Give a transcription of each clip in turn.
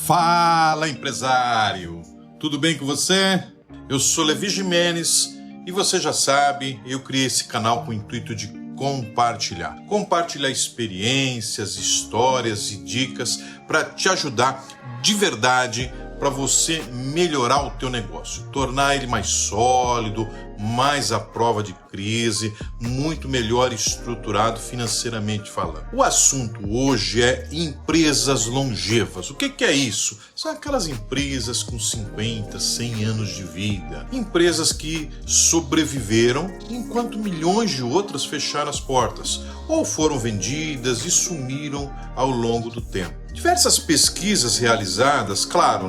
Fala, empresário! Tudo bem com você? Eu sou Levi Jimenez e você já sabe, eu criei esse canal com o intuito de compartilhar experiências, histórias e dicas para te ajudar de verdade para você melhorar o teu negócio, tornar ele mais sólido, mais à prova de crise, muito melhor estruturado financeiramente falando. O assunto hoje é empresas longevas. O que é isso? São aquelas empresas com 50, 100 anos de vida. Empresas que sobreviveram enquanto milhões de outras fecharam as portas ou foram vendidas e sumiram ao longo do tempo. Diversas pesquisas realizadas, claro,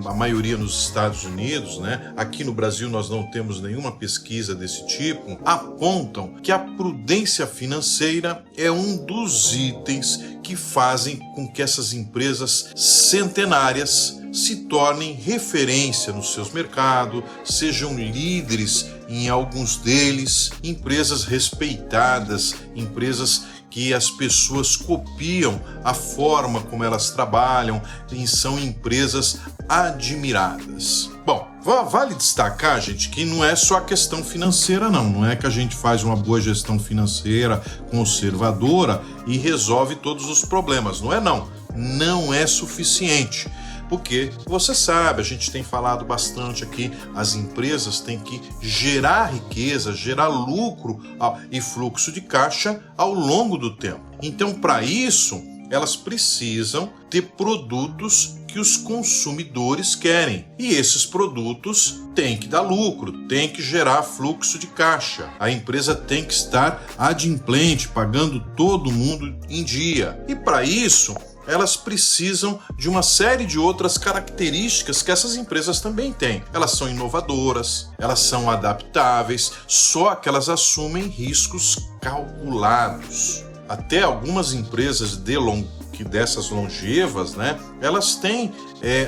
a maioria nos Estados Unidos, aqui no Brasil nós não temos nenhuma pesquisa desse tipo, apontam que a prudência financeira é um dos itens que fazem com que essas empresas centenárias se tornem referência nos seus mercados, sejam líderes em alguns deles, empresas respeitadas, empresas que as pessoas copiam a forma como elas trabalham e são empresas admiradas. Bom, vale destacar, gente, que não é só a questão financeira, não é que a gente faz uma boa gestão financeira conservadora e resolve todos os problemas, não é suficiente. Porque você sabe, a gente tem falado bastante aqui, as empresas têm que gerar riqueza, gerar lucro e fluxo de caixa ao longo do tempo. Então, para isso, elas precisam ter produtos que os consumidores querem. E esses produtos têm que dar lucro, têm que gerar fluxo de caixa. A empresa tem que estar adimplente, pagando todo mundo em dia. E para isso, elas precisam de uma série de outras características que essas empresas também têm. Elas são inovadoras, elas são adaptáveis, só que elas assumem riscos calculados. Até algumas empresas dessas longevas, elas têm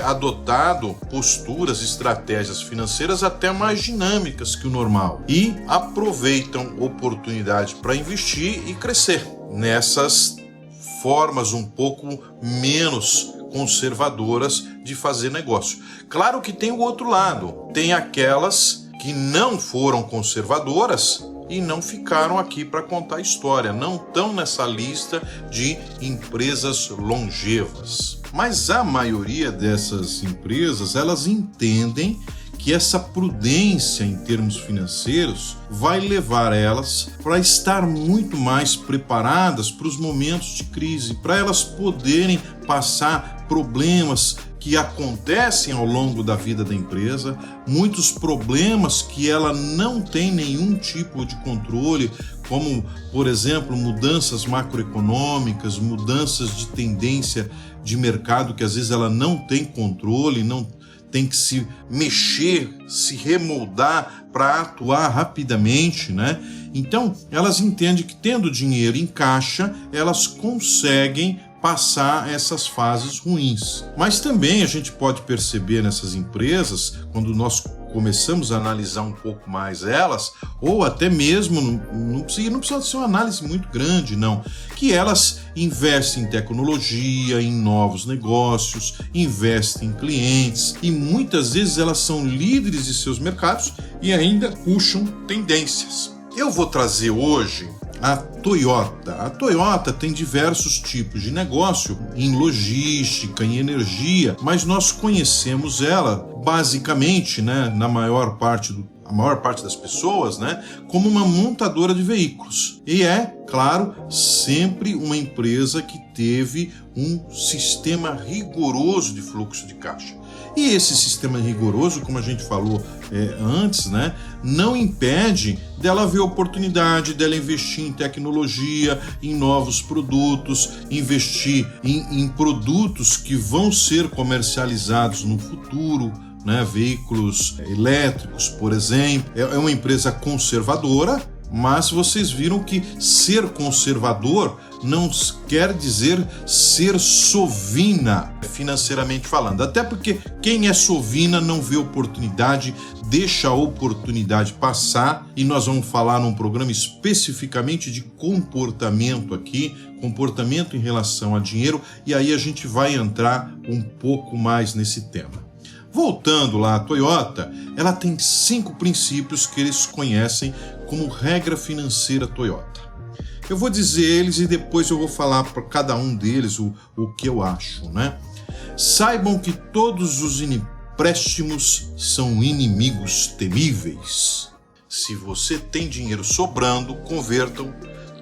adotado posturas, estratégias financeiras até mais dinâmicas que o normal e aproveitam oportunidade para investir e crescer nessas formas um pouco menos conservadoras de fazer negócio. Claro que tem o outro lado, tem aquelas que não foram conservadoras e não ficaram aqui para contar a história, não estão nessa lista de empresas longevas. Mas a maioria dessas empresas, elas entendem que essa prudência em termos financeiros vai levar elas para estar muito mais preparadas para os momentos de crise, para elas poderem passar problemas que acontecem ao longo da vida da empresa, muitos problemas que ela não tem nenhum tipo de controle, como, por exemplo, mudanças macroeconômicas, mudanças de tendência de mercado que às vezes ela não tem controle, não tem que se mexer, se remoldar para atuar rapidamente, Então, elas entendem que tendo dinheiro em caixa, elas conseguem passar essas fases ruins. Mas também a gente pode perceber nessas empresas, quando nós começamos a analisar um pouco mais elas, ou até mesmo, não precisa ser uma análise muito grande, que elas investem em tecnologia, em novos negócios, investem em clientes e muitas vezes elas são líderes de seus mercados e ainda puxam tendências. Eu vou trazer hoje a Toyota. A Toyota tem diversos tipos de negócio em logística, em energia, mas nós conhecemos ela basicamente, a maior parte das pessoas, como uma montadora de veículos. E é, claro, sempre uma empresa que teve um sistema rigoroso de fluxo de caixa. E esse sistema rigoroso, como a gente falou antes, não impede dela ver oportunidade, dela investir em tecnologia, em novos produtos, investir em produtos que vão ser comercializados no futuro, veículos elétricos, por exemplo. É uma empresa conservadora, mas vocês viram que ser conservador não quer dizer ser sovina, financeiramente falando. Até porque quem é sovina não vê oportunidade, deixa a oportunidade passar, e nós vamos falar num programa especificamente de comportamento aqui, comportamento em relação a dinheiro, e aí a gente vai entrar um pouco mais nesse tema. Voltando lá, a Toyota, ela tem 5 princípios que eles conhecem como regra financeira Toyota. Eu vou dizer eles e depois eu vou falar para cada um deles o que eu acho, né? Saibam que todos os empréstimos são inimigos temíveis. Se você tem dinheiro sobrando, convertam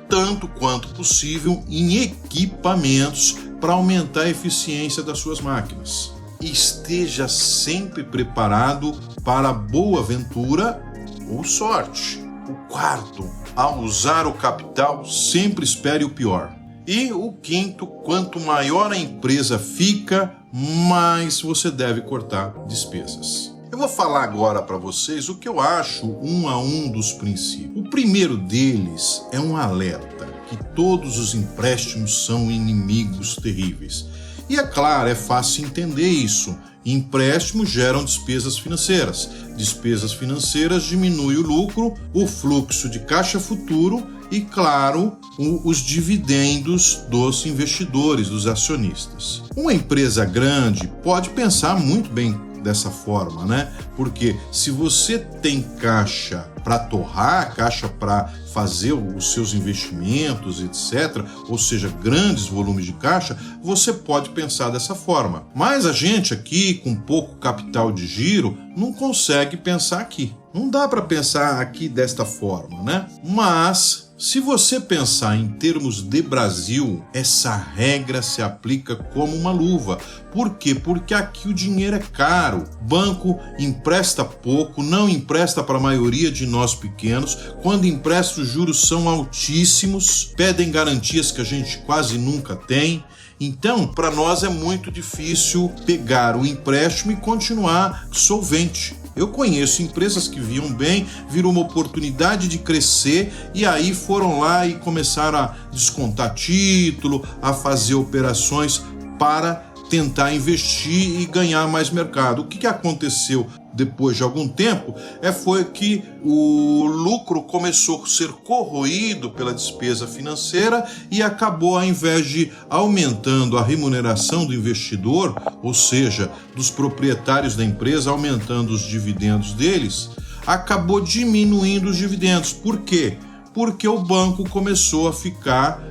tanto quanto possível em equipamentos para aumentar a eficiência das suas máquinas. Esteja sempre preparado para boa ventura ou sorte. O quarto, ao usar o capital, sempre espere o pior. E o quinto, quanto maior a empresa fica, mais você deve cortar despesas. Eu vou falar agora para vocês o que eu acho um a um dos princípios. O primeiro deles é um alerta que todos os empréstimos são inimigos terríveis. E é claro, é fácil entender isso. Empréstimos geram despesas financeiras. Despesas financeiras diminuem o lucro, o fluxo de caixa futuro e, claro, os dividendos dos investidores, dos acionistas. Uma empresa grande pode pensar muito bem dessa forma, né? Porque se você tem caixa para torrar, caixa para fazer os seus investimentos, etc., ou seja, grandes volumes de caixa, você pode pensar dessa forma. Mas a gente aqui, com pouco capital de giro, não consegue pensar aqui. Não dá para pensar aqui desta forma, né? Mas se você pensar em termos de Brasil, essa regra se aplica como uma luva. Por quê? Porque aqui o dinheiro é caro. Banco empresta pouco, não empresta para a maioria de nós pequenos. Quando empresta, os juros são altíssimos, pedem garantias que a gente quase nunca tem. Então, para nós é muito difícil pegar o empréstimo e continuar solvente. Eu conheço empresas que viam bem, viram uma oportunidade de crescer e aí foram lá e começaram a descontar título, a fazer operações para tentar investir e ganhar mais mercado. O que aconteceu depois de algum tempo foi que o lucro começou a ser corroído pela despesa financeira e acabou, ao invés de aumentando a remuneração do investidor, ou seja, dos proprietários da empresa, aumentando os dividendos deles, acabou diminuindo os dividendos. Por quê? Porque o banco começou a ficar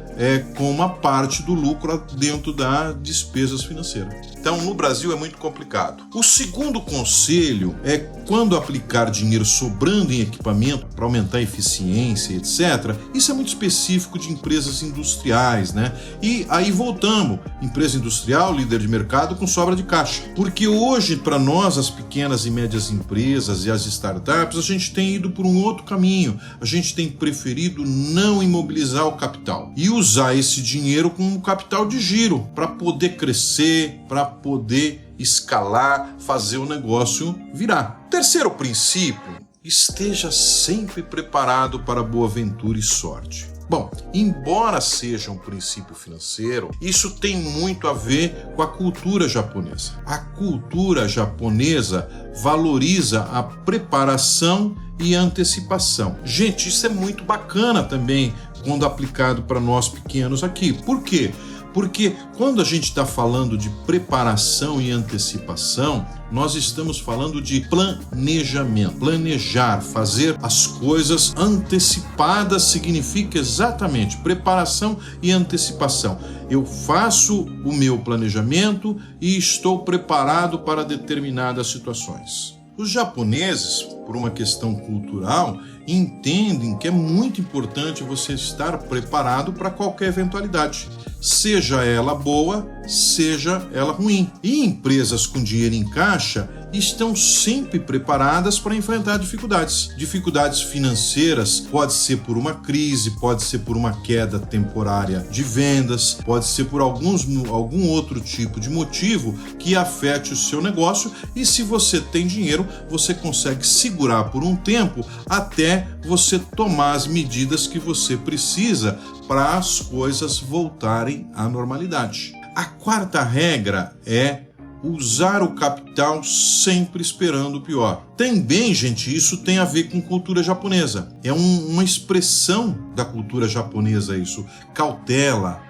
com uma parte do lucro dentro das despesas financeiras. Então, no Brasil é muito complicado. O segundo conselho é quando aplicar dinheiro sobrando em equipamento para aumentar a eficiência, etc. Isso é muito específico de empresas industriais, né? E aí voltamos, empresa industrial, líder de mercado com sobra de caixa. Porque hoje, para nós, as pequenas e médias empresas e as startups, a gente tem ido por um outro caminho. A gente tem preferido não imobilizar o capital e usar esse dinheiro como capital de giro para poder crescer, para poder escalar, fazer o negócio virar. Terceiro princípio, esteja sempre preparado para boa ventura e sorte. Bom, embora seja um princípio financeiro, isso tem muito a ver com a cultura japonesa. A cultura japonesa valoriza a preparação e antecipação. Gente, isso é muito bacana também quando aplicado para nós pequenos aqui. Por quê? Porque quando a gente está falando de preparação e antecipação, nós estamos falando de planejamento. Planejar, fazer as coisas antecipadas significa exatamente preparação e antecipação. Eu faço o meu planejamento e estou preparado para determinadas situações. Os japoneses, por uma questão cultural, entendem que é muito importante você estar preparado para qualquer eventualidade, seja ela boa, seja ela ruim. E empresas com dinheiro em caixa estão sempre preparadas para enfrentar dificuldades. Dificuldades financeiras, pode ser por uma crise, pode ser por uma queda temporária de vendas, pode ser por algum outro tipo de motivo que afete o seu negócio, e se você tem dinheiro, você consegue segurar por um tempo até você tomar as medidas que você precisa para as coisas voltarem à normalidade. A quarta regra é usar o capital sempre esperando o pior. Também, gente, isso tem a ver com cultura japonesa. É uma expressão da cultura japonesa isso. Cautela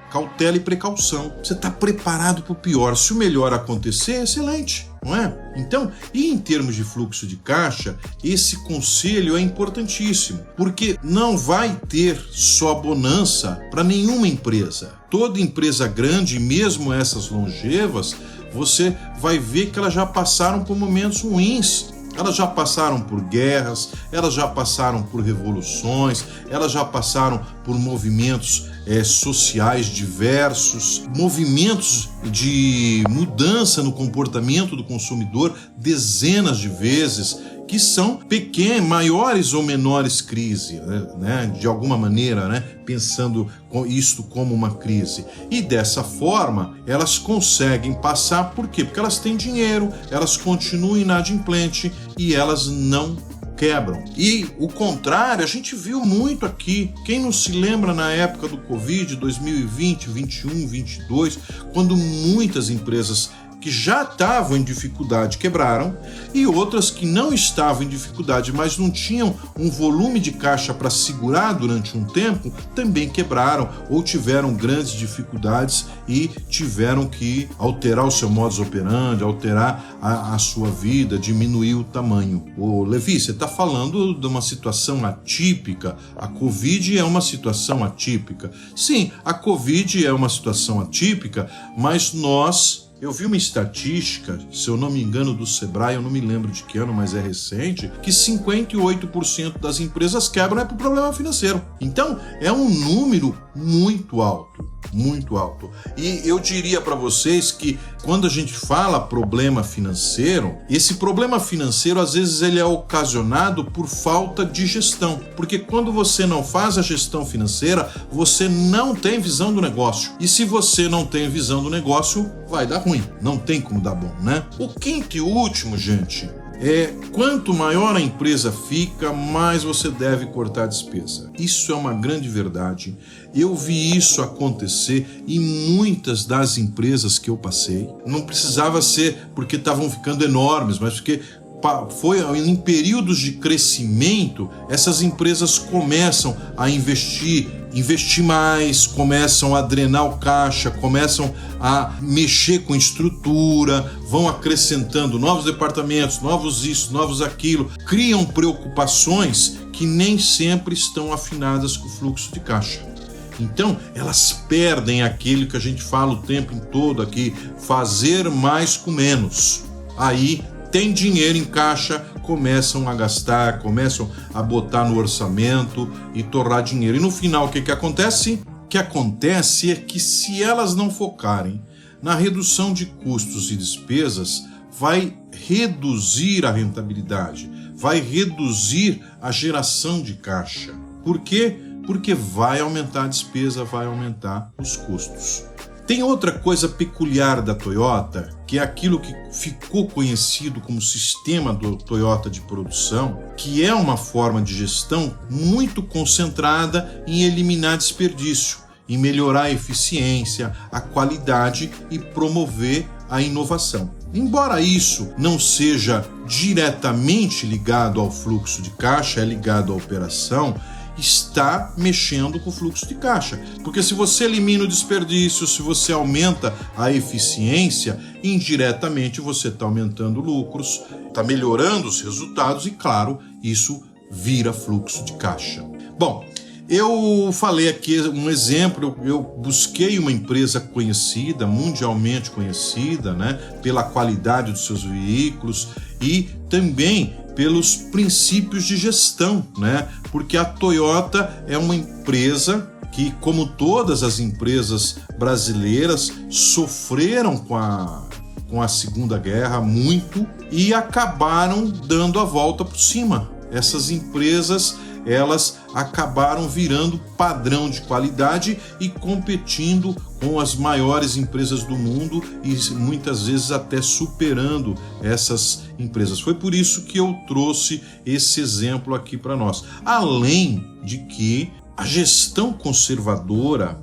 e precaução. Você está preparado para o pior. Se o melhor acontecer, é excelente, não é? Então, e em termos de fluxo de caixa, esse conselho é importantíssimo, porque não vai ter só bonança para nenhuma empresa. Toda empresa grande, mesmo essas longevas, você vai ver que elas já passaram por momentos ruins. Elas já passaram por guerras, elas já passaram por revoluções, elas já passaram por movimentos sociais diversos, movimentos de mudança no comportamento do consumidor dezenas de vezes, que são maiores ou menores crises, né? De alguma maneira, né? Pensando isto como uma crise. E dessa forma, elas conseguem passar, por quê? Porque elas têm dinheiro, elas continuam inadimplentes e elas não quebram. E o contrário, a gente viu muito aqui. Quem não se lembra na época do Covid, 2020, 21, 22, quando muitas empresas que já estavam em dificuldade quebraram, e outras que não estavam em dificuldade, mas não tinham um volume de caixa para segurar durante um tempo, também quebraram ou tiveram grandes dificuldades e tiveram que alterar o seu modus operandi, alterar a sua vida, diminuir o tamanho. Ô Levi, você está falando de uma situação atípica. A Covid é uma situação atípica. Sim, a Covid é uma situação atípica, mas eu vi uma estatística, se eu não me engano, do Sebrae, eu não me lembro de que ano, mas é recente, que 58% das empresas quebram por problema financeiro. Então, é um número muito alto. Muito alto. E eu diria para vocês que quando a gente fala problema financeiro, esse problema financeiro às vezes ele é ocasionado por falta de gestão, porque quando você não faz a gestão financeira, você não tem visão do negócio. E se você não tem visão do negócio, vai dar ruim. Não tem como dar bom, né? O quinto e último, gente, quanto maior a empresa fica, mais você deve cortar a despesa. Isso é uma grande verdade. Eu vi isso acontecer em muitas das empresas que eu passei. Não precisava ser porque estavam ficando enormes, mas porque foi em períodos de crescimento, essas empresas começam a investir mais, começam a drenar o caixa, começam a mexer com estrutura, vão acrescentando novos departamentos, novos isso, novos aquilo, criam preocupações que nem sempre estão afinadas com o fluxo de caixa. Então, elas perdem aquilo que a gente fala o tempo todo aqui, fazer mais com menos. Aí, tem dinheiro em caixa, começam a gastar, começam a botar no orçamento e torrar dinheiro. E no final, o que acontece? O que acontece é que se elas não focarem na redução de custos e despesas, vai reduzir a rentabilidade, vai reduzir a geração de caixa. Por quê? Porque vai aumentar a despesa, vai aumentar os custos. Tem outra coisa peculiar da Toyota, que é aquilo que ficou conhecido como sistema do Toyota de produção, que é uma forma de gestão muito concentrada em eliminar desperdício, em melhorar a eficiência, a qualidade e promover a inovação. Embora isso não seja diretamente ligado ao fluxo de caixa, é ligado à operação, está mexendo com o fluxo de caixa. Porque se você elimina o desperdício, se você aumenta a eficiência, indiretamente você está aumentando lucros, está melhorando os resultados e, claro, isso vira fluxo de caixa. Bom, eu falei aqui um exemplo, eu busquei uma empresa conhecida, mundialmente conhecida, né, pela qualidade dos seus veículos e também pelos princípios de gestão, né? Porque a Toyota é uma empresa que, como todas as empresas brasileiras, sofreram com com a Segunda Guerra muito e acabaram dando a volta por cima. Essas empresas, elas acabaram virando padrão de qualidade e competindo com as maiores empresas do mundo e muitas vezes até superando essas empresas. Foi por isso que eu trouxe esse exemplo aqui para nós. Além de que a gestão conservadora,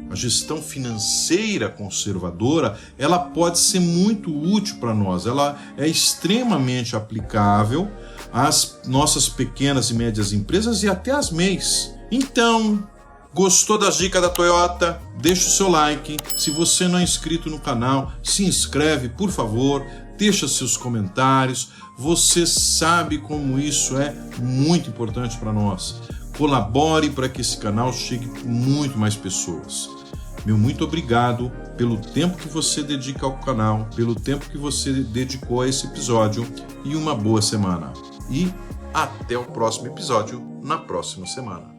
a gestão financeira conservadora, ela pode ser muito útil para nós. Ela é extremamente aplicável às nossas pequenas e médias empresas e até às MEIs. Então, gostou das dicas da Toyota? Deixa o seu like. Se você não é inscrito no canal, se inscreve, por favor. Deixa seus comentários. Você sabe como isso é muito importante para nós. Colabore para que esse canal chegue a muito mais pessoas. Meu muito obrigado pelo tempo que você dedica ao canal, pelo tempo que você dedicou a esse episódio e uma boa semana. E até o próximo episódio, na próxima semana.